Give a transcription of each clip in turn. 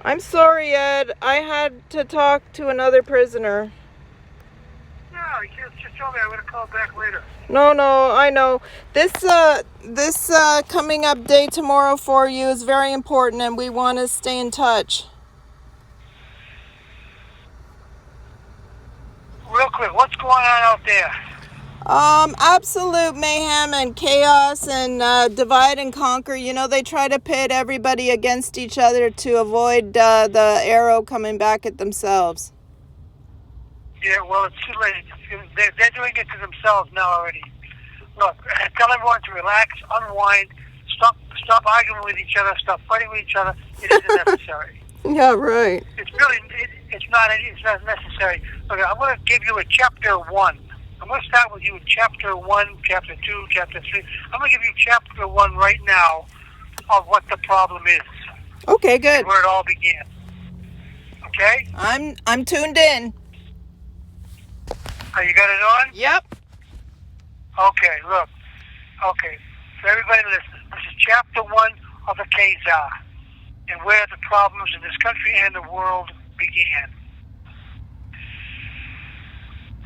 I'm sorry, Ed. I had to talk to another prisoner. No, you just told me I would have called back later. No, I know. This coming up day tomorrow for you is very important, and we want to stay in touch. Real quick, what's going on out there? Absolute mayhem and chaos and divide and conquer. You know, they try to pit everybody against each other to avoid the arrow coming back at themselves. Yeah, well, it's too late. They're doing it to themselves now already. Look, tell everyone to relax, unwind, stop arguing with each other, stop fighting with each other. It isn't necessary. Yeah, right. It's really, it's not necessary. Look, I'm going to give you a chapter 1. I'm going to start with you with chapter 1, chapter 2, chapter 3. I'm going to give you chapter 1 right now of what the problem is. Okay, good. And where it all began. Okay? I'm tuned in. You got it on? Yep. Okay, look. Okay, so everybody listen. This is chapter 1 of the Khazar and where the problems in this country and the world began.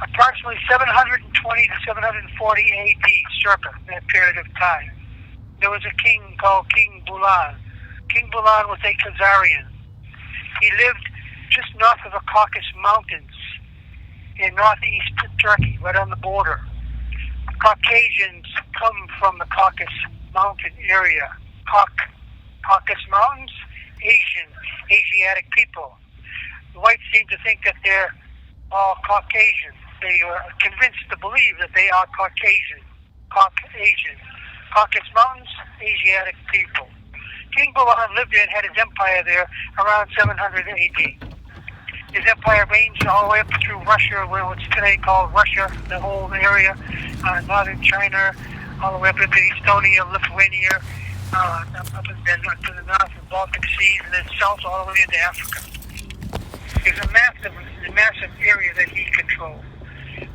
Approximately 720 to 740 AD, circa that period of time, there was a king called King Bulan. King Bulan was a Khazarian. He lived just north of the Caucasus Mountains in northeast Turkey, right on the border. Caucasians come from the Caucasus Mountain area. Caucasus Mountains, Asiatic people. The whites seem to think that they're all Caucasian. They are convinced to believe that they are Caucasian. Caucasus Mountains, Asiatic people. King Bulan lived there and had his empire there around 700 AD. His empire ranged all the way up through Russia, where it's today called Russia, the whole area, northern China, all the way up into Estonia, Lithuania, up and then to the north of the Baltic Seas, and then south all the way into Africa. It was a massive area that he controlled.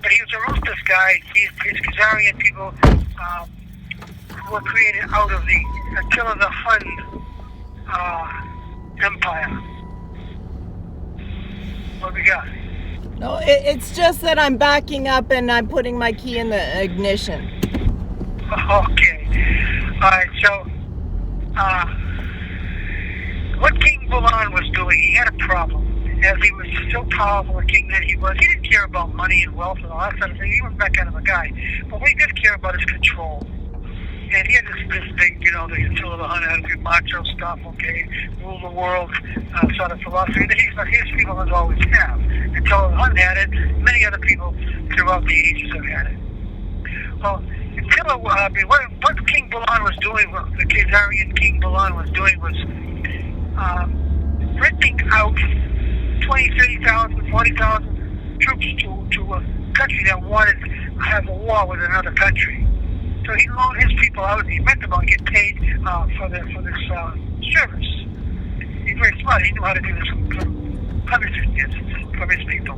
But he was a ruthless guy. His Khazarian people were created out of the Attila the Hun empire. What we got? No, it's just that I'm backing up and I'm putting my key in the ignition. Okay. All right, so what King Bulan was doing, he had a problem. As he was so powerful a king that he was, he didn't care about money and wealth and all that sort of thing. He wasn't that kind of a guy. But what he did care about is control. And he had this big, the Attila the Hun attitude, macho stuff, okay, rule the world sort of philosophy that his people has always have. Attila the Hun had it. Many other people throughout the ages have had it. Well, what King Bulan was doing, what the Khazarian King Bulan was doing was renting out 20, 30,000, 40,000 troops to a country that wanted to have a war with another country. So he loaned his people out. He meant them all get paid for this service. He's very smart. He knew how to do this for hundreds of years from his people.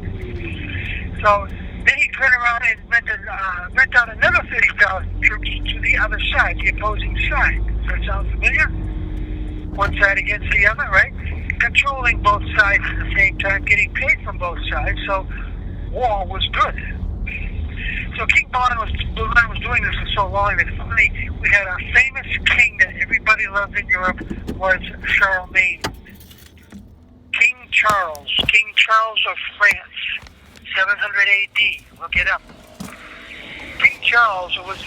So then he turned around and rent out another 30,000 troops to the other side, the opposing side. Does that sound familiar? One side against the other, right? Controlling both sides at the same time, getting paid from both sides. So war was good. So King Bulan was doing this for so long that finally we had our famous king that everybody loved in Europe was Charlemagne. King Charles of France, 700 AD. Look it up. King Charles was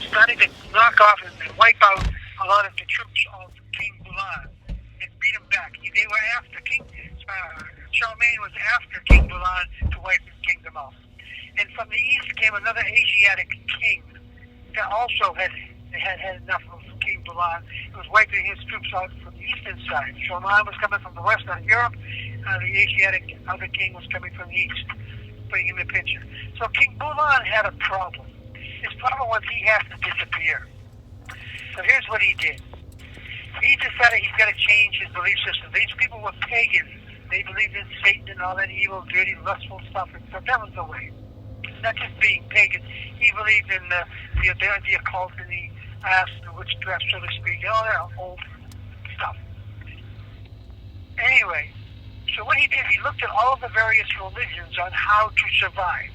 starting to knock off and wipe out a lot of the troops of King Bulan and beat him back. They were after Charlemagne was after King Bulan to wipe his kingdom out. And from the east came another Asiatic king that also had enough of King Bulan. It was wiping his troops out from the eastern side. Charlemagne was coming from the west out of Europe. The Asiatic other king was coming from the east, putting him in the picture. So King Bulan had a problem. His problem was he has to disappear. So here's what he did. He decided he's got to change his belief system. These people were pagans. They believed in Satan and all that evil, dirty, lustful stuff. And so that was the way. Not just being pagan. He believed in the occult and the witchcraft, so to speak, and all that old stuff. Anyway, Anyway, so what he did, he looked at all of the various religions on how to survive,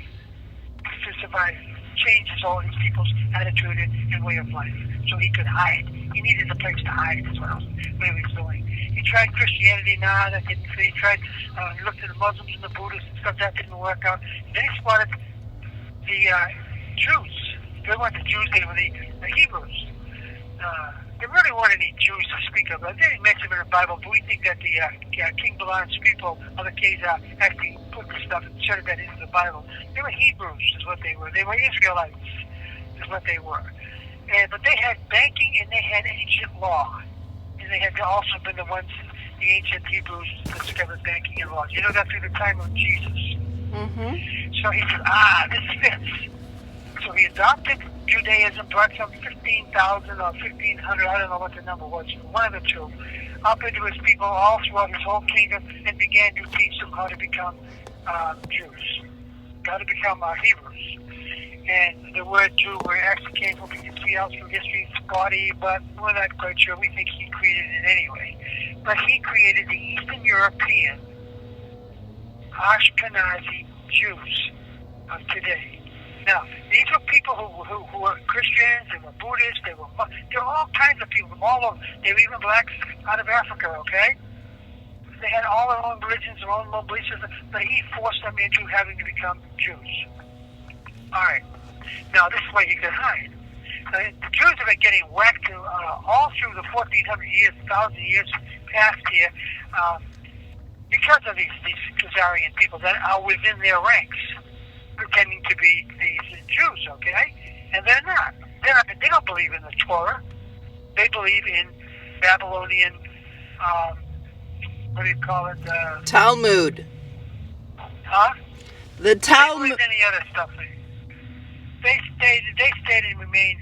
change all these people's attitude and way of life, so he could hide. He needed a place to hide. That's what he was doing. He tried Christianity. Nah, that didn't fit. He tried. He looked at the Muslims and the Buddhists and stuff. That didn't work out. Then he spotted the Jews. They weren't the Jews. They were the Hebrews. There really weren't any Jews to speak of. They didn't mention them in the Bible, but we think that the King Balaam's people, other kings, actually put the stuff and inserted that into the Bible. They were Hebrews, is what they were. They were Israelites, is what they were. But they had banking and they had ancient law. And they had also been the ones, the ancient Hebrews, discovered banking and law. You know that through the time of Jesus. Mm-hmm. So he said, this fits. So he adopted Judaism, brought some 15,000 or 1,500, I don't know what the number was, one of the two, up into his people all throughout his whole kingdom and began to teach them how to become Jews, how to become Hebrews. And the word Jew actually came from, you can see out through history, Scotty, but we're not quite sure. We think he created it anyway. But he created the Eastern European Ashkenazi Jews of today. Now, these were people who were Christians, they were Buddhists, they were all kinds of people, all of them. They were even blacks out of Africa, okay? They had all their own religions, their own belief systems, but he forced them into having to become Jews. All right. Now, this is where he could hide. The Jews have been getting whacked all through the 1,400 years, 1,000 years past here, because of these Khazarian people that are within their ranks, pretending to be these Jews, okay? And they're not. They don't believe in the Torah. They believe in Babylonian, what do you call it? Talmud. Huh? The Talmud. They believe any other stuff. They stayed and remained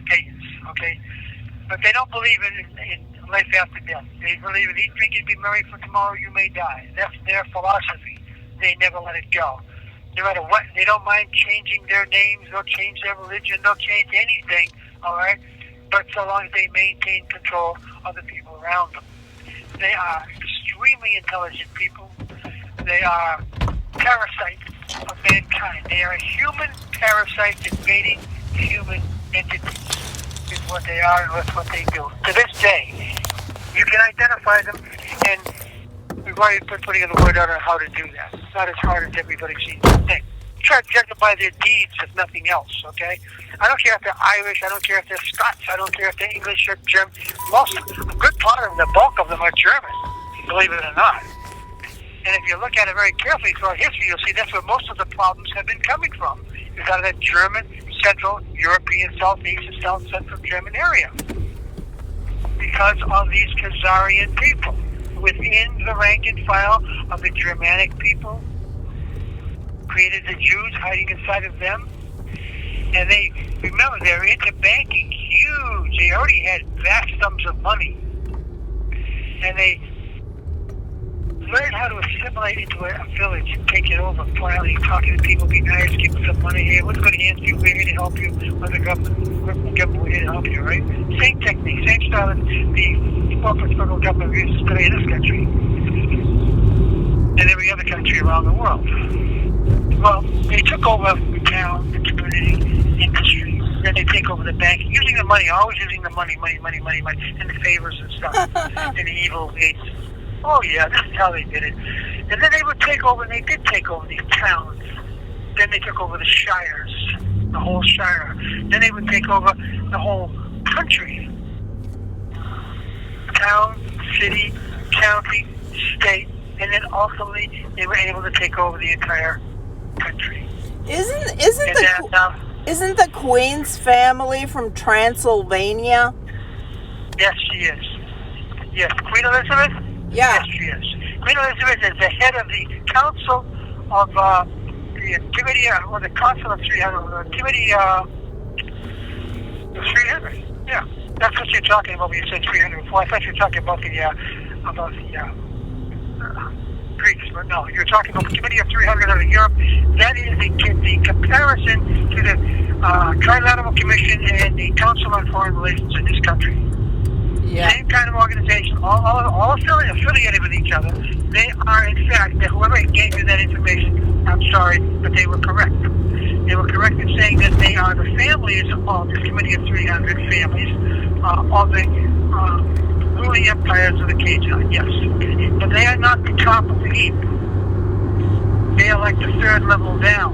pagans, okay? But they don't believe in life after death. They believe in eat, drink, and be merry, for tomorrow you may die. That's their philosophy. They never let it go. No matter what, they don't mind changing their names, they'll change their religion, they'll change anything, all right? But so long as they maintain control of the people around them. They are extremely intelligent people. They are parasites of mankind. They are a human parasite invading human entities. Is what they are and that's what they do. To this day, you can identify them, and we've already been putting in the word out on how to do that. It's not as hard as everybody seems to think. Try to judge them by their deeds, if nothing else, okay? I don't care if they're Irish, I don't care if they're Scots, I don't care if they're English or German. A good part of them, the bulk of them are German, believe it or not. And if you look at it very carefully throughout history, you'll see that's where most of the problems have been coming from. It's out of that German, Central European, Southeast, and South Central German area. Because of these Khazarian people within the rank and file of the Germanic people, created the Jews hiding inside of them. And they, remember, they're into banking, huge. They already had vast sums of money. And they learn how to assimilate into a village and take it over quietly, talking to people, be nice, give them some money. Hey, what's going to hand you? We're here to help you. Or the government, we're here to help you, right? Same technique, same style that the corporate federal government uses today in this country and every other country around the world. Well, they took over the town, the community, industry. Then they take over the bank, using the money, always using the money, and the favors and stuff, and the evil ways. Oh yeah, this is how they did it. And then they would take over, and they did take over these towns. Then they took over the shires, the whole shire. Then they would take over the whole country. Town, city, county, state, and then ultimately they were able to take over the entire country. Isn't the Queen's family from Transylvania? Yes, she is. Yes, Queen Elizabeth? Yeah. Yes, she is. Queen Elizabeth is the head of the Council of the Committee, or the Council of 300, Committee, the 300. Yeah, that's what you're talking about when you said 300 before. I thought you were talking about the Greeks, but no, you're talking about the Committee of 300 out of Europe. That is the comparison to the Trilateral Commission and the Council on Foreign Relations in this country. Yeah. Same kind of organization, all all affiliated with each other. They are, in fact, whoever gave you that information, I'm sorry, but they were correct. They were correct in saying that they are the families of this committee of 300 families of the ruling empires of the Kajak, yes. But they are not the top of the heap. They are like the third level down.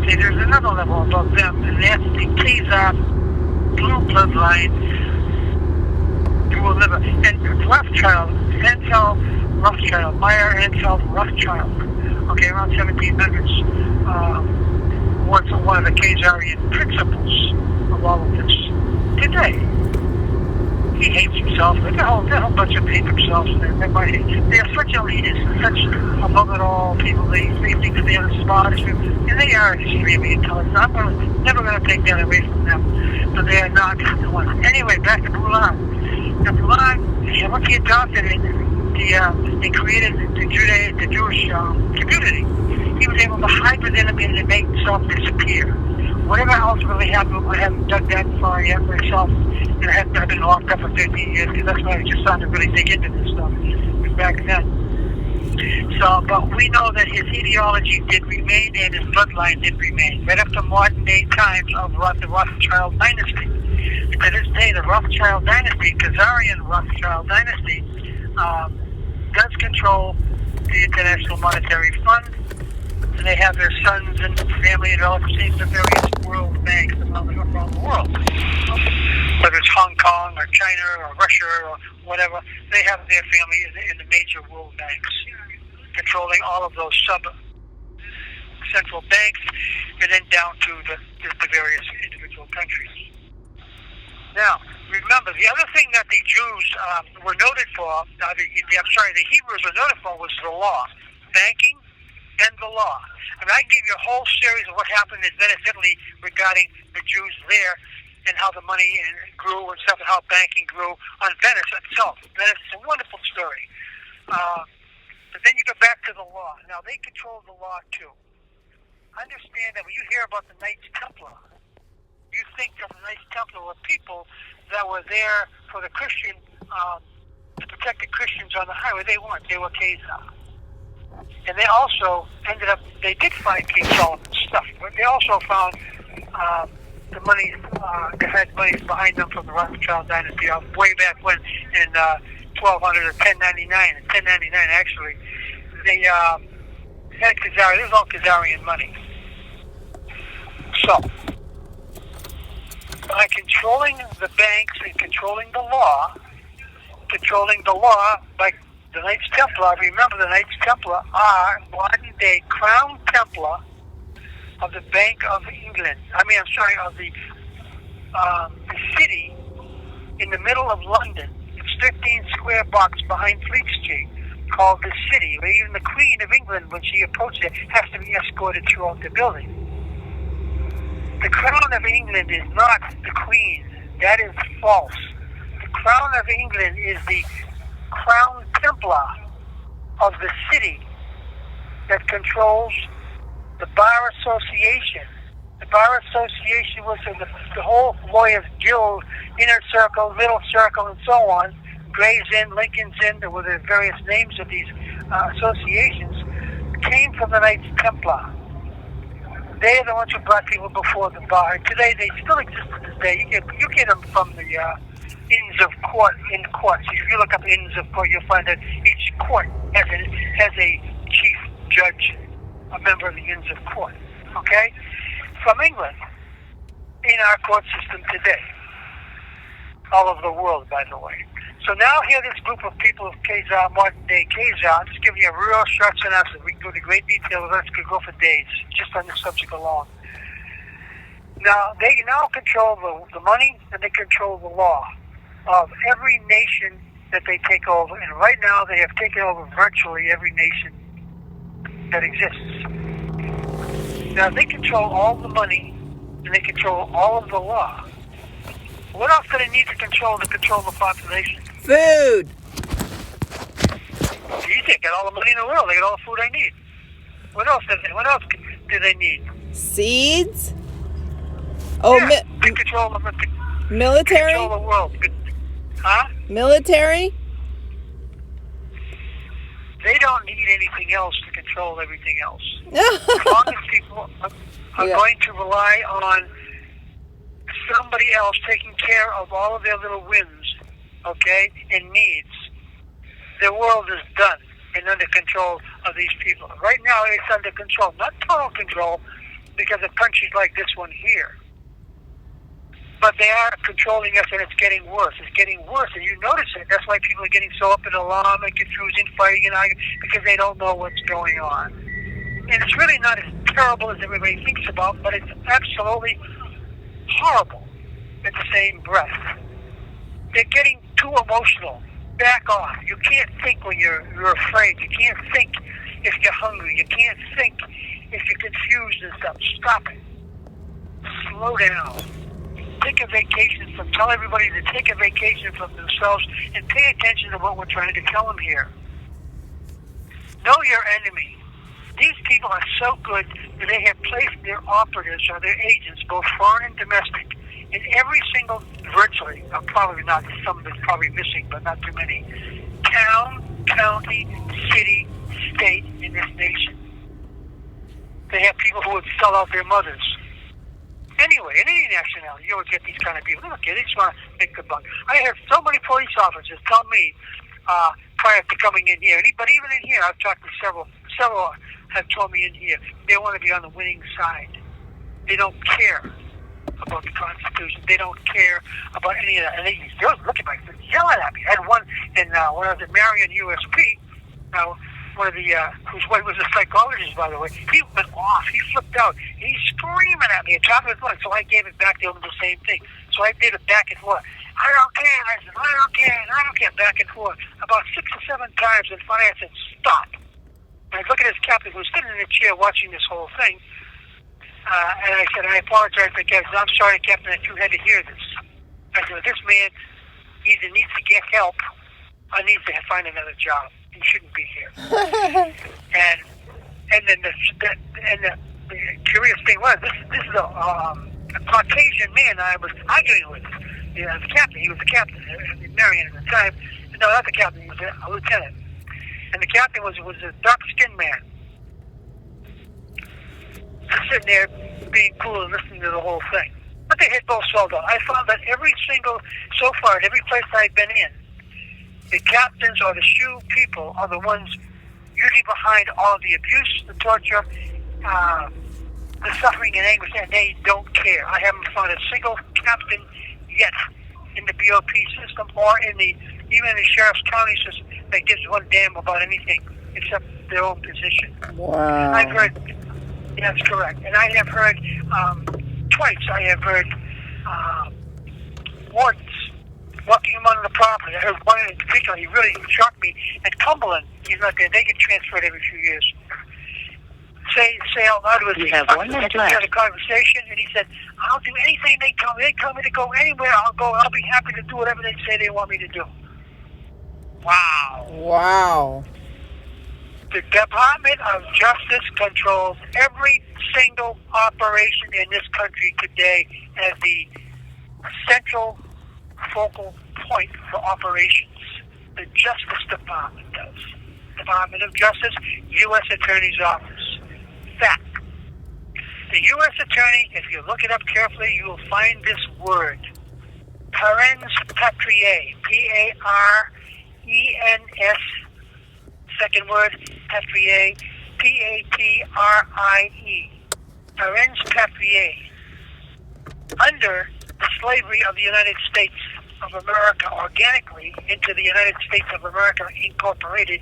See, there's another level above them, and that's the Kazakh blue bloodline who will live. And Rothschild, Meyer Ansel Rothschild, okay, around 1700s, was one of the Khazarian principles of all of this. Today, he hates himself. There's a whole bunch of hate themselves. They are such elitists, such above it all people. They think that they are the smartest people, and they are extremely intelligent. I'm never going to take that away from them, but they are not the ones. Anyway, back to Bulan. Now, Bulan, once he adopted it, they created the Jewish community. He was able to hide within him and make himself disappear. Whatever ultimately happened, I haven't dug that far yet myself, and I've been locked up for 15 years, because that's why I just started to really dig into this stuff back then. So, but we know that his ideology did remain and his bloodline did remain, right up to modern day times of the Rothschild dynasty. To this day, the Rothschild dynasty, Khazarian Rothschild dynasty, does control the International Monetary Fund. And they have their sons and family and relatives in the various world banks around the world. Whether it's Hong Kong or China or Russia or whatever, they have their family in the major world banks, controlling all of those sub-central banks, and then down to the various individual countries. Now, remember, the other thing that the Jews were noted for, the Hebrews were noted for, was the law, banking, and the law. I mean, I can give you a whole series of what happened in Venice, Italy, regarding the Jews there and how the money grew and stuff, and how banking grew on Venice itself. Venice is a wonderful story. But then you go back to the law. Now, they control the law, too. Understand that when you hear about the Knights Templar, you think of the Knights Templar were people that were there for the Christian, to protect the Christians on the highway. They weren't. They were Khazar. And they also they did find King Solomon's stuff, but they also found the money, they had money behind them from the Rothschild dynasty way back when in 1200 or 1099. In 1099, actually, they had Khazarian. It was all Khazarian money. So, by controlling the banks and controlling the law by the Knights Templar, remember the Knights Templar are modern-day Crown Templar of the Bank of England. Of the city in the middle of London. It's 15 square blocks behind Fleet Street, called the City, where even the Queen of England, when she approaches it, has to be escorted throughout the building. The Crown of England is not the Queen. That is false. The Crown of England is the Crown Templar of the city that controls the Bar Association. The Bar Association was the whole lawyers' guild, inner circle, middle circle, and so on. Gray's Inn, Lincoln's Inn, there were the various names of these associations, came from the Knights Templar. They are the ones who brought people before the bar. Today, they still exist to this day. You get them from the Inns of Court, in courts. If you look up Inns of Court, you'll find that each court has a chief judge, a member of the Inns of Court. Okay? From England, in our court system today. All over the world, by the way. So now here this group of people of Khazar, modern day Khazar, I'm just giving you a real short synopsis. We can go into great detail with us, could go for days, just on this subject alone. Now, they now control the money, and they control the law of every nation that they take over. And right now, they have taken over virtually every nation that exists. Now, they control all the money, and they control all of the law. What else do they need to control the population? Food. They got all the money in the world. They got all the food I need. What else do they need? Seeds? They control military? They control the world. Huh? Military? They don't need anything else to control everything else. As long as people are going to rely on somebody else taking care of all of their little whims, okay, and needs, the world is done and under control of these people. Right now, it's under control, not total control, because of countries like this one here. But they are controlling us, and it's getting worse. It's getting worse, and you notice it. That's why people are getting so up in alarm and confusing, fighting, and arguing, because they don't know what's going on. And it's really not as terrible as everybody thinks about, but it's absolutely horrible at the same breath. They're getting too emotional. Back off. You can't think when you're afraid. You can't think if you're hungry. You can't think if you're confused and stuff. Stop it. Slow down. Take a vacation from, tell everybody to take a vacation from themselves and pay attention to what we're trying to tell them here. Know your enemy. These people are so good that they have placed their operatives or their agents, both foreign and domestic, in every single, virtually, probably not, some that's probably missing, but not too many, town, county, city, state in this nation. They have people who would sell out their mothers. Anyway, in any nationality, you always get these kind of people. Okay, they just want to make the buck. I heard so many police officers tell me prior to coming in here, but even in here, I've talked to several have told me in here, they want to be on the winning side. They don't care about the Constitution. They don't care about any of that. And they look at me, yelling at me. I had one when I was at Marion USP, one of the, whose wife was a psychologist, by the way, he went off. He flipped out. He's screaming at me at top of his voice. So I gave it back to him the same thing. So I did it back and forth. I don't care. I said, I don't care. And I don't care. Back and forth. About 6 or 7 times. And finally I said, stop. And I look at his captain who was sitting in the chair watching this whole thing. And I said, I apologize again. I'm sorry, Captain, that you had to hear this. I said, this man either needs to get help or needs to find another job. He shouldn't be here. and then the curious thing was, this is a Caucasian man I was arguing with. The captain, he was the captain in Marion at the time. No, not the captain, he was a lieutenant. And the captain was a dark-skinned man. Sitting there being cool and listening to the whole thing. But they had both swelled out. I found that so far, in every place I've been in, the captains or the SHU people are the ones usually behind all the abuse, the torture, the suffering and anguish, and they don't care. I haven't found a single captain yet in the BOP system or even in the sheriff's county system that gives one damn about anything except their own position. Wow. I've heard, that's correct. And I have heard twice, I have heard wardens walking him on the property. I heard one in particular, he really shocked me. At Cumberland, he's not there. They get transferred every few years. Say out loud to us. You have 1 minute left. We had a conversation, and he said, I'll do anything they tell me. They tell me to go anywhere, I'll go. I'll be happy to do whatever they say they want me to do. Wow. Wow. The Department of Justice controls every single operation in this country today as the central focal point for operations. The Justice Department does. Department of Justice, U.S. Attorney's Office. Fact. The U.S. Attorney, if you look it up carefully, you will find this word. Parens patriae. P-A-R-E-N-S. Second word, patriae. P-A-T-R-I-E. Parens patriae. Under the slavery of the United States of America, organically into the United States of America Incorporated,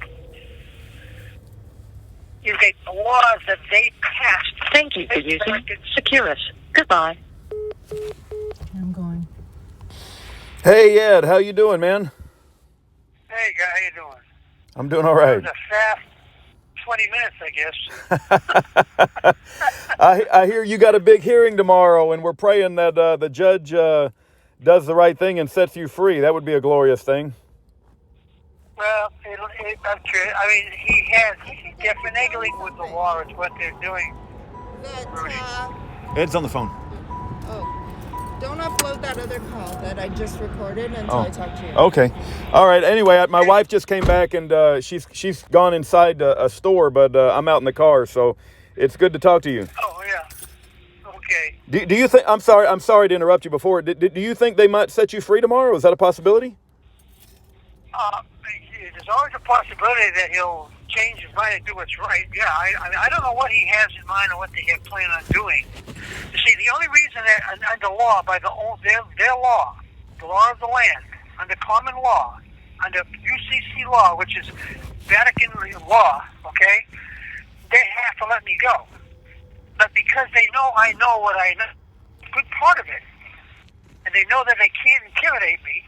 is a laws that they passed. Thank you for using Securus. Goodbye. I'm going. Hey, Ed, how you doing, man? Hey, guy, how you doing? I'm doing all right. It was a fast 20 minutes, I guess. I hear you got a big hearing tomorrow, and we're praying that the judge does the right thing and sets you free. That would be a glorious thing. Well, I'm sure. I mean, they're finagling with the law is what they're doing. Ed's on the phone. Oh. Don't upload that other call that I just recorded until I talk to you. Okay. All right. Anyway, my wife just came back and she's gone inside a store, but I'm out in the car, so it's good to talk to you. Oh, yeah. Okay. Do you think? I'm sorry to interrupt you before. Do you think they might set you free tomorrow? Is that a possibility? There's always a possibility that he'll change his mind and do what's right. Yeah, I don't know what he has in mind or what they have planned on doing. You see, the only reason that under law, by their law, the law of the land, under common law, under UCC law, which is Vatican law, okay, they have to let me go. But because they know I know what I know, a good part of it, and they know that they can't intimidate me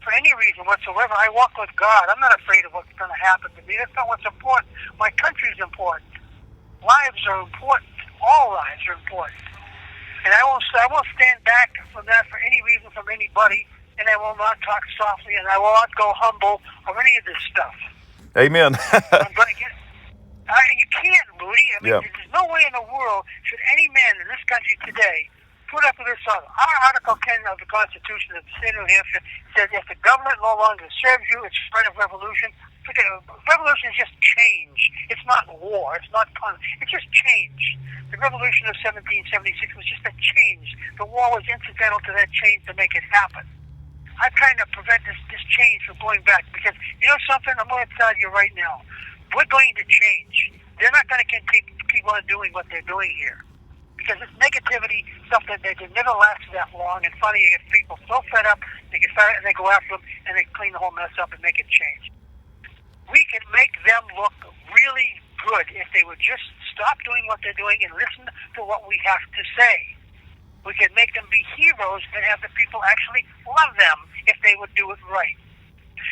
for any reason whatsoever. I walk with God. I'm not afraid of what's going to happen to me. That's not what's important. My country is important. Lives are important. All lives are important. And I won't stand back from that for any reason from anybody, and I will not talk softly, and I will not go humble or any of this stuff. Amen. I'm going to get... you can't believe... There's no way in the world should any man in this country today put up with this song. Our Article 10 of the Constitution of the state of New Hampshire says if the government no longer serves you, it's a right of revolution. Revolution is just change. It's not war. It's not pun. It's just change. The revolution of 1776 was just a change. The war was incidental to that change to make it happen. I'm trying to prevent this change from going back because, you know something? I'm going to tell you right now. We're going to change. They're not going to keep on doing what they're doing here. Because it's negativity, stuff that they can never last that long. And funny, you get people so fed up, they get fed up and they go after them and they clean the whole mess up and make it change. We can make them look really good if they would just stop doing what they're doing and listen to what we have to say. We can make them be heroes and have the people actually love them if they would do it right.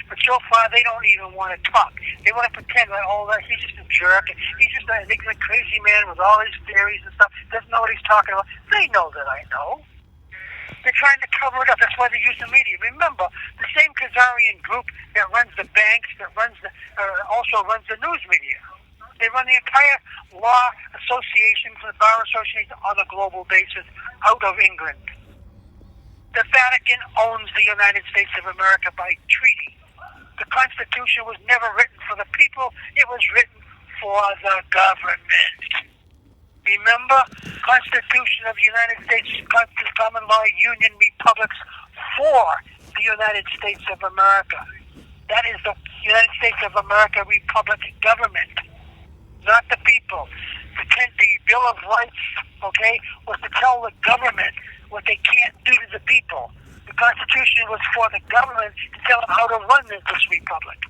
But so far, they don't even want to talk. They want to pretend like, he's just a jerk. He's just a crazy man with all his theories and stuff. Doesn't know what he's talking about. They know that I know. They're trying to cover it up. That's why they use the media. Remember, the same Khazarian group that runs the banks, that also runs the news media. They run the entire law association, the bar association, on a global basis out of England. The Vatican owns the United States of America by treaty. The Constitution was never written for the people. It was written for the government. Remember, Constitution of the United States, common law, union, republics for the United States of America. That is the United States of America Republic government, not the people. The Bill of Rights, was to tell the government what they can't do to the people. The Constitution was for the government to tell them how to run this republic.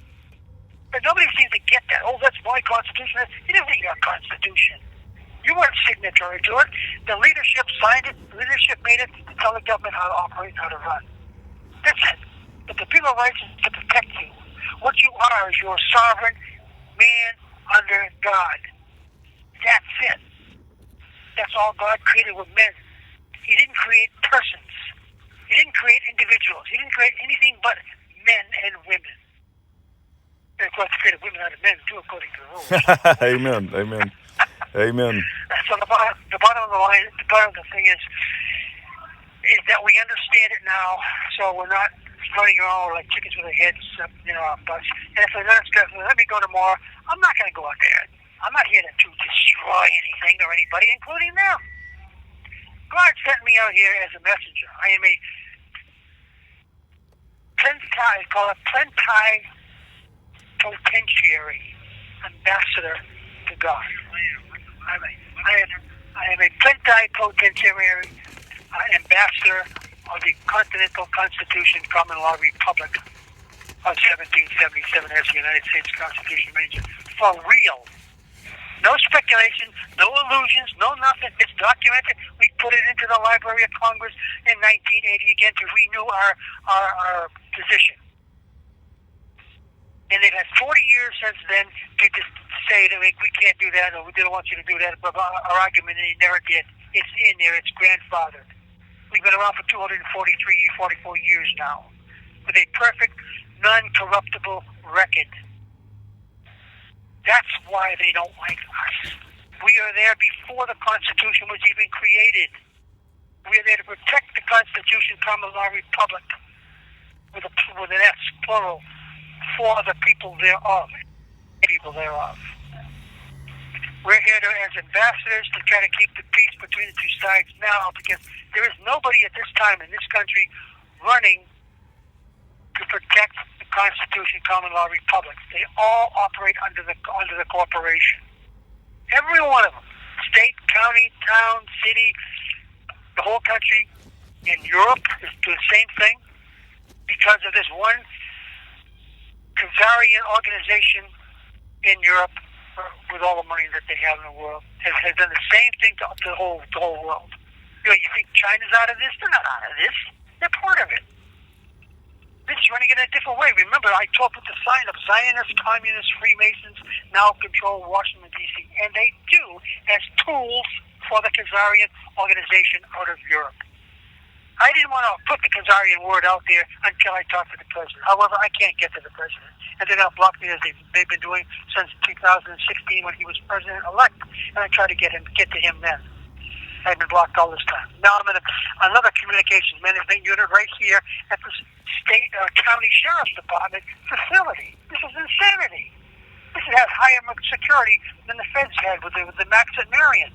But nobody seems to get that. Oh, that's my Constitution. It isn't your Constitution. You weren't signatory to it. The leadership signed it. The leadership made it to tell the government how to operate, how to run. That's it. But the Bill of Rights is to protect you. What you are is you're a sovereign man under God. That's it. That's all God created with men. He didn't create persons. He didn't create individuals. He didn't create anything but men and women. And of course, he created women out of men, too, according to the rules. Amen. So the bottom of the line, the bottom of the thing is that we understand it now, so we're not running around like chickens with their heads, on butts. And if they're not stressing, let me go tomorrow. I'm not going to go out there. I'm not here to destroy anything or anybody, including them. God sent me out here as a messenger. I am a plenipotentiary ambassador to God. I am a plenipotentiary ambassador of the Continental Constitution Common Law Republic of 1777 as the United States Constitution means for real. No speculation, no illusions, no nothing. It's documented. We put it into the Library of Congress in 1980 again to renew our position. And they've had 40 years since then to just say that we can't do that or we didn't want you to do that. But our argument, they never did. It's in there. It's grandfathered. We've been around for 44 years now with a perfect, non-corruptible record. That's why they don't like us. We are there before the Constitution was even created. We are there to protect the Constitution, common law, republic, with an S, plural, for the people thereof. People thereof. We're here as ambassadors to try to keep the peace between the two sides now, because there is nobody at this time in this country running to protect the Constitution, common law, republic. They all operate under the corporation. Every one of them, state, county, town, city, the whole country. In Europe is doing the same thing because of this one Khazarian organization in Europe, with all the money that they have in the world, has done the same thing to the whole world. You think China's out of this? They're not out of this. They're part of it. This is running in a different way. Remember, I talked with the sign of Zionists, communists, Freemasons now control Washington, D.C., and they do as tools for the Khazarian organization out of Europe. I didn't want to put the Khazarian word out there until I talked to the president. However, I can't get to the president. And they're going to block me as they've been doing since 2016 when he was president-elect. And I tried to get to him then. I've been blocked all this time. Now I'm in another communications management unit right here at the state county sheriff's department facility. This is insanity. This has higher security than the feds had with the Max at Marion.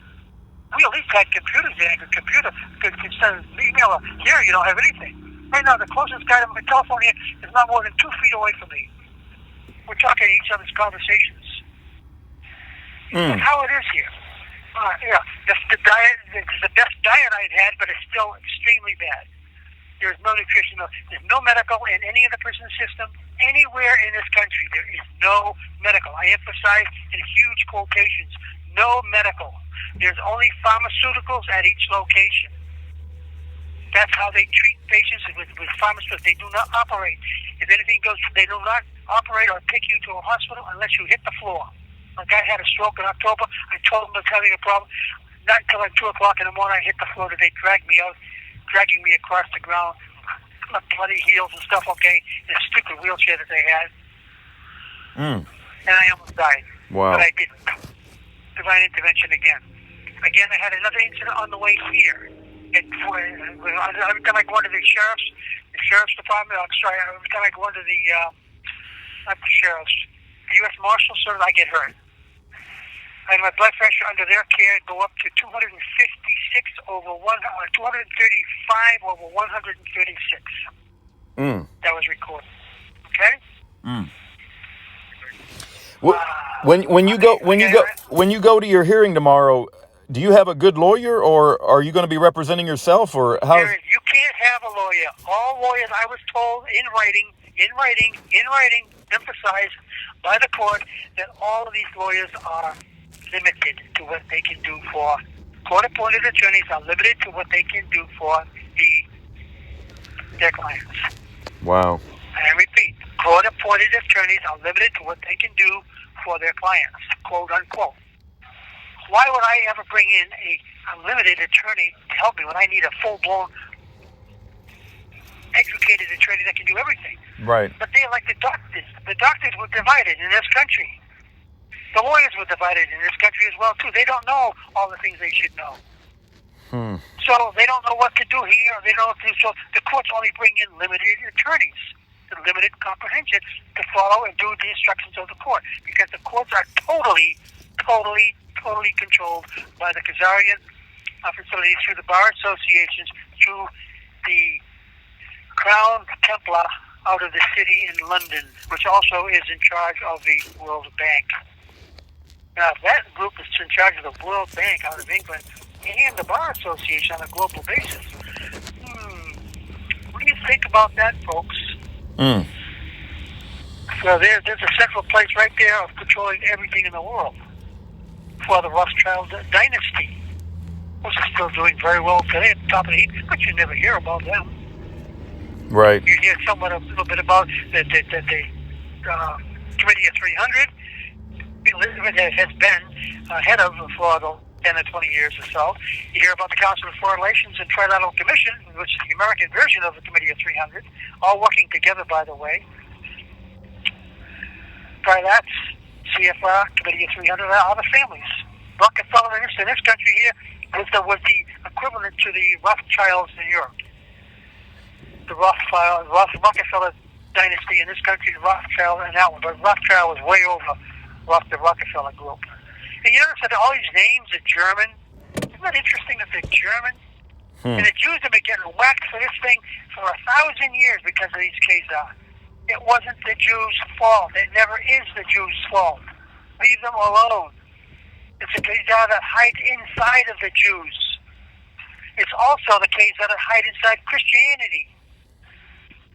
We at least had computers there. A computer could send an email. Here, you don't have anything. Right now, the closest guy to my telephone here is not more than 2 feet away from me. We're talking each other's conversations. That's how it is here. The diet is the best diet I've had, but it's still extremely bad. There's no nutrition. There's no medical in any of the prison system. Anywhere in this country, there is no medical. I emphasize in huge quotations, no medical. There's only pharmaceuticals at each location. That's how they treat patients with pharmaceuticals. They do not operate. If anything goes, they do not operate or take you to a hospital unless you hit the floor. A guy had a stroke in October. I told him I was having a problem. Not until like 2 o'clock in the morning, I hit the floor that they dragged me out, dragging me across the ground, bloody heels and stuff, okay, in a stupid wheelchair that they had. And I almost died. Wow. But I didn't. Divine intervention again. Again, I had another incident on the way here. Every time I go into the sheriff's department, every time I go into not the sheriff's, the U.S. Marshal Service, I get hurt. I had my blood pressure under their care go up to 255 over 136. That was recorded. Okay. When you go to your hearing tomorrow, do you have a good lawyer, or are you going to be representing yourself, or how? You can't have a lawyer. All lawyers, I was told in writing, emphasized by the court that all of these lawyers are limited to what they can do for court-appointed attorneys are limited to what they can do for their clients. Wow. And I repeat, court-appointed attorneys are limited to what they can do for their clients, quote unquote. Why would I ever bring in a limited attorney to help me when I need a full-blown, educated attorney that can do everything? Right. But they're like the doctors. The doctors were divided in this country. The lawyers were divided in this country as well, too. They don't know all the things they should know. So they don't know what to do here. They don't know what to do. So the courts only bring in limited attorneys, the limited comprehension to follow and do the instructions of the court, because the courts are totally controlled by the Khazarian facilities, through the bar associations, through the Crown Templar out of the city in London, which also is in charge of the World Bank. Now, if that group is in charge of the World Bank out of England and the Bar Association on a global basis, what do you think about that, folks? So there's a central place right there of controlling everything in the world for the Rothschild dynasty, which is still doing very well today at the top of the heap, but you never hear about them. Right. You hear a little bit about the Committee of 300. Elizabeth has been head of for the 10 or 20 years or so. You hear about the Council of Foreign Relations and Trilateral Commission, which is the American version of the Committee of 300, all working together, by the way. Trilats, CFR, Committee of 300, are the families. Rockefeller in this country here was the equivalent to the Rothschilds in Europe. The Rockefeller dynasty in this country, the Rothschild and that one. But Rothschild was way over the Rockefeller group. And you notice that all these names are German. Isn't that interesting that they're German? And the Jews have been getting whacked for this thing for 1,000 years because of these Khazar. It wasn't the Jews' fault. It never is the Jews' fault. Leave them alone. It's the Khazar that hide inside of the Jews. It's also the Khazar that hide inside Christianity.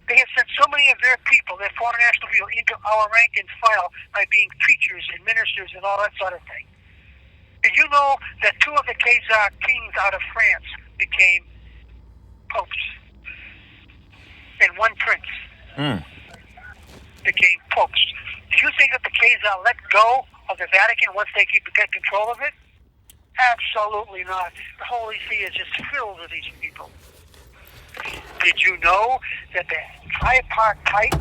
They have sent so many of their people, their foreign national people, into our rank and file by being preachers and ministers and all that sort of thing. Did you know that 2 of the Khazar kings out of France became popes? And 1 prince became popes. Do you think that the Khazar let go of the Vatican once they could get control of it? Absolutely not. The Holy See is just filled with these people. Did you know that the tripartite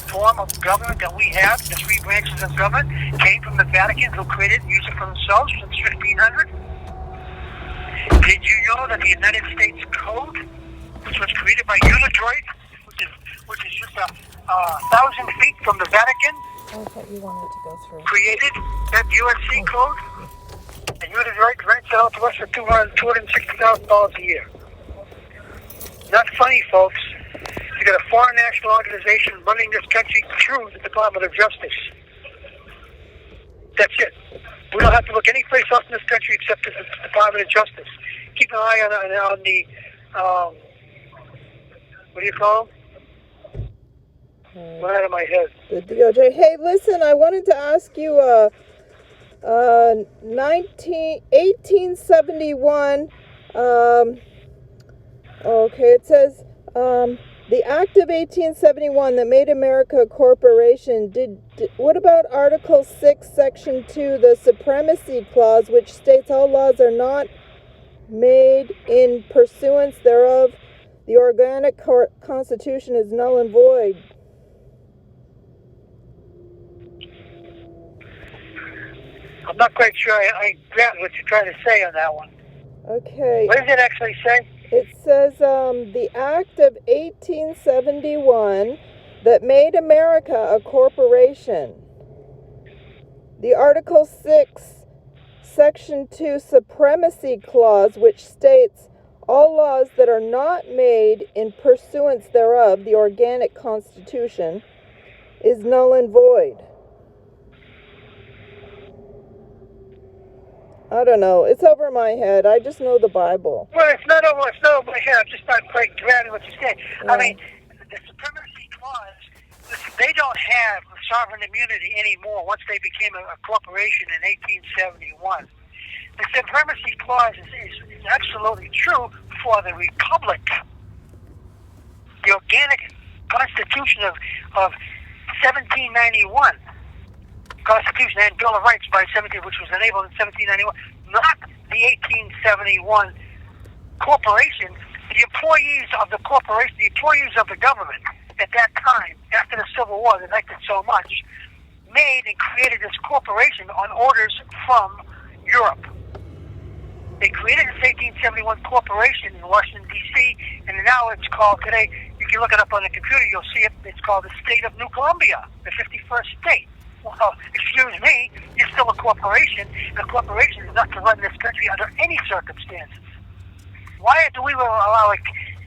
form of government that we have, the 3 branches of government, came from the Vatican, who created and used it for themselves since 1500? Did you know that the United States Code, which was created by Unidroit, which is just 1,000 feet from the Vatican, I thought you wanted to go through. created that USC code? And Unidroit rents it out to us for $260,000 a year. Not funny, folks. You got a foreign national organization running this country through the Department of Justice. That's it. We don't have to look any place else in this country except at the Department of Justice. Keep an eye on the what do you call them? Went out of my head. The DOJ. Hey, listen, I wanted to ask you, 1871, okay, it says, the Act of 1871 that made America a corporation, what about Article 6, Section 2, the Supremacy Clause, which states all laws are not made in pursuance thereof, the organic constitution is null and void? I'm not quite sure I grabbed what you're trying to say on that one. Okay. What does it actually say? It says the Act of 1871 that made America a corporation. The Article 6, Section 2 Supremacy Clause, which states all laws that are not made in pursuance thereof, the organic constitution, is null and void. I don't know. It's over my head. I just know the Bible. Well, it's not over my head. I'm just not quite grabbing what you say. Yeah. I mean, the Supremacy Clause, they don't have sovereign immunity anymore once they became a corporation in 1871. The Supremacy Clause is absolutely true for the Republic. The organic Constitution of 1791. Constitution and Bill of Rights by 17, which was enabled in 1791, not the 1871 corporation. The employees of the corporation, the employees of the government at that time, after the Civil War, they liked it so much, made and created this corporation on orders from Europe. They created this 1871 corporation in Washington, D.C., and now it's called, today, you can look it up on the computer, you'll see it, it's called the State of New Columbia, the 51st state. Well, excuse me, you're still a corporation, and a corporation is not to run this country under any circumstances. Why do we allow it?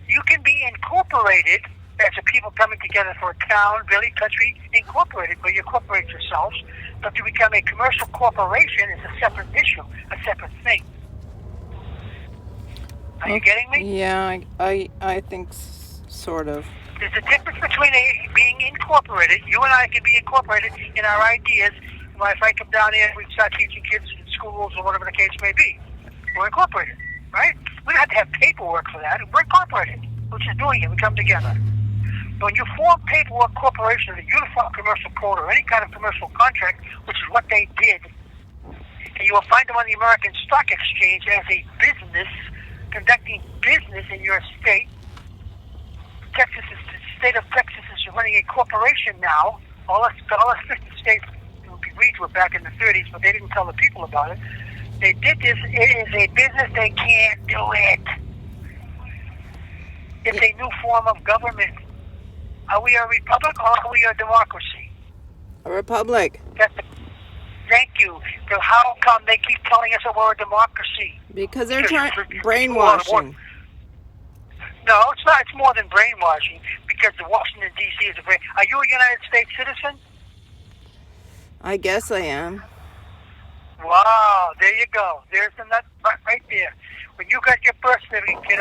You can be incorporated as a people coming together for a town, village, country, incorporated, where you incorporate yourselves, but to become a commercial corporation is a separate issue, a separate thing. Are you getting me? Yeah, I think sort of. There's a difference between being incorporated. You and I can be incorporated in our ideas. If I come down here and we start teaching kids in schools or whatever the case may be, we're incorporated, right? We don't have to have paperwork for that. We're incorporated. We're just doing it. We come together. But when you form paperwork corporation, a uniform commercial code, or any kind of commercial contract, which is what they did, and you will find them on the American Stock Exchange as a business, conducting business in your state. Texas is the state of Texas is running a corporation now. All us 50 states, regions were back in the 30s, but they didn't tell the people about it. They did this. It is a business. They can't do it. It's a new form of government. Are we a republic or are we a democracy? A republic. Thank you. So how come they keep telling us that we're a democracy? Because they're trying brainwashing. No, it's not. It's more than brainwashing. Because the Washington D.C. is a brain. Are you a United States citizen? I guess I am. Wow, there you go. There's the nut right there. When you got your birth certificate,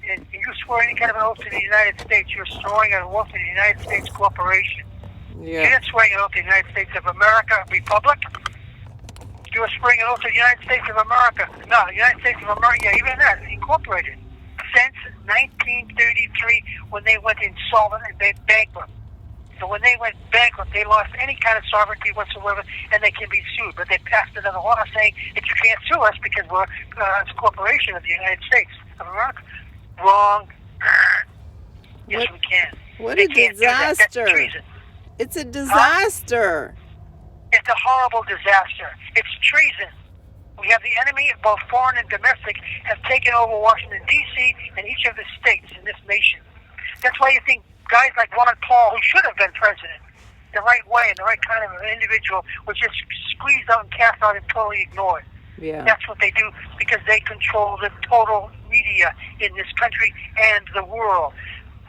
and you swear any kind of an oath to the United States, you're swearing an oath to the United States Corporation. Yeah. You're not swearing an oath to the United States of America Republic. You're swearing an oath to the United States of America. No, the United States of America, yeah, even that, incorporated. Since 1933, when they went insolvent and they bankrupt. So when they went bankrupt, they lost any kind of sovereignty whatsoever, and they can be sued. But they passed another law saying that you can't sue us because we're a corporation of the United States of America. Wrong. Yes, we can. What they a can't do that. That's disaster. treason. It's a disaster. It's a horrible disaster. It's treason. We have the enemy, both foreign and domestic, have taken over Washington, D.C. and each of the states in this nation. That's why you think guys like Ron Paul, who should have been president, the right way and the right kind of an individual, was just squeezed out and cast out and totally ignored. Yeah. That's what they do because they control the total media in this country and the world.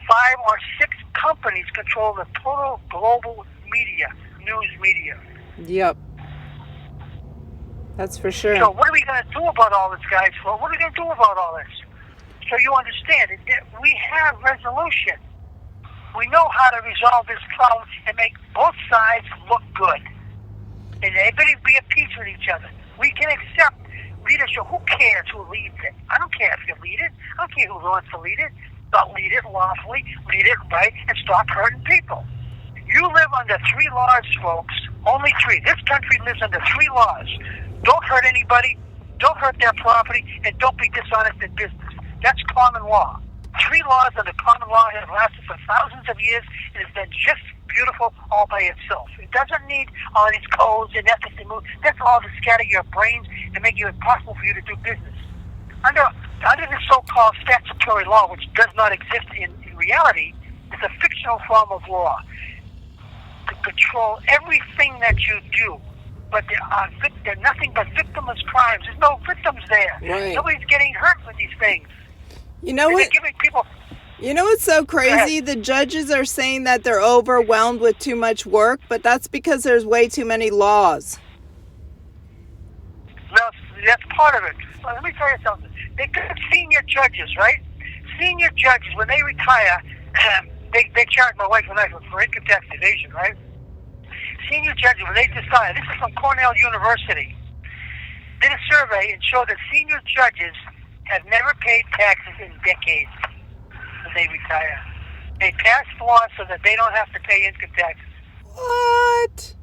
5 or 6 companies control the total global media, news media. Yep. That's for sure. So what are we going to do about all this, guys? Well, what are we going to do about all this? So you understand, we have resolution. We know how to resolve this problem and make both sides look good. And everybody be at peace with each other. We can accept leadership. Who cares who leads it? I don't care if you lead it. I don't care who wants to lead it. But lead it lawfully, lead it right, and stop hurting people. You live under 3 laws, folks. Only 3. This country lives under 3 laws. Don't hurt anybody, don't hurt their property, and don't be dishonest in business. That's common law. 3 laws under common law have lasted for thousands of years, and it's been just beautiful all by itself. It doesn't need all these codes and ethics and moves. That's all to scatter your brains and make it impossible for you to do business. Under this so-called statutory law, which does not exist in reality, it's a fictional form of law to control everything that you do. But they're nothing but victimless crimes. There's no victims there. Right. Nobody's getting hurt with these things. You know what? Giving people. You know what's so crazy? The judges are saying that they're overwhelmed with too much work, but that's because there's way too many laws. Well, that's part of it. Well, let me tell you something. They could have senior judges, right? Senior judges, when they retire, they charge my wife and I for income tax evasion, right? Senior judges, when they decide, this is from Cornell University, did a survey and showed that senior judges have never paid taxes in decades when they retire. They passed laws so that they don't have to pay income taxes. What?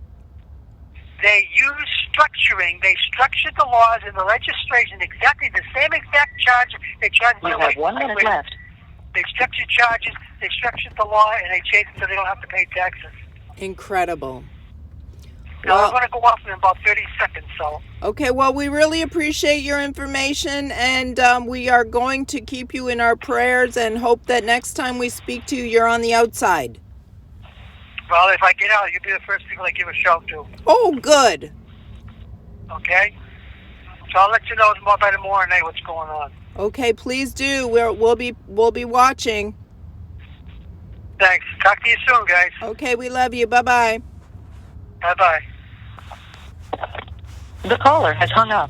They use structuring. They structured the laws in the legislation exactly the same exact charge they charge. You have 1 minute left. They structured charges, they structured the law, and they changed it so they don't have to pay taxes. Incredible. Now, I'm going to go off in about 30 seconds, so. Okay, well, we really appreciate your information, and we are going to keep you in our prayers and hope that next time we speak to you, you're on the outside. Well, if I get out, you'll be the first people I give a shout to. Oh, good. Okay? So I'll let you know more by tomorrow night what's going on. Okay, please do. We'll be watching. Thanks. Talk to you soon, guys. Okay, we love you. Bye-bye. Bye-bye. The caller has hung up.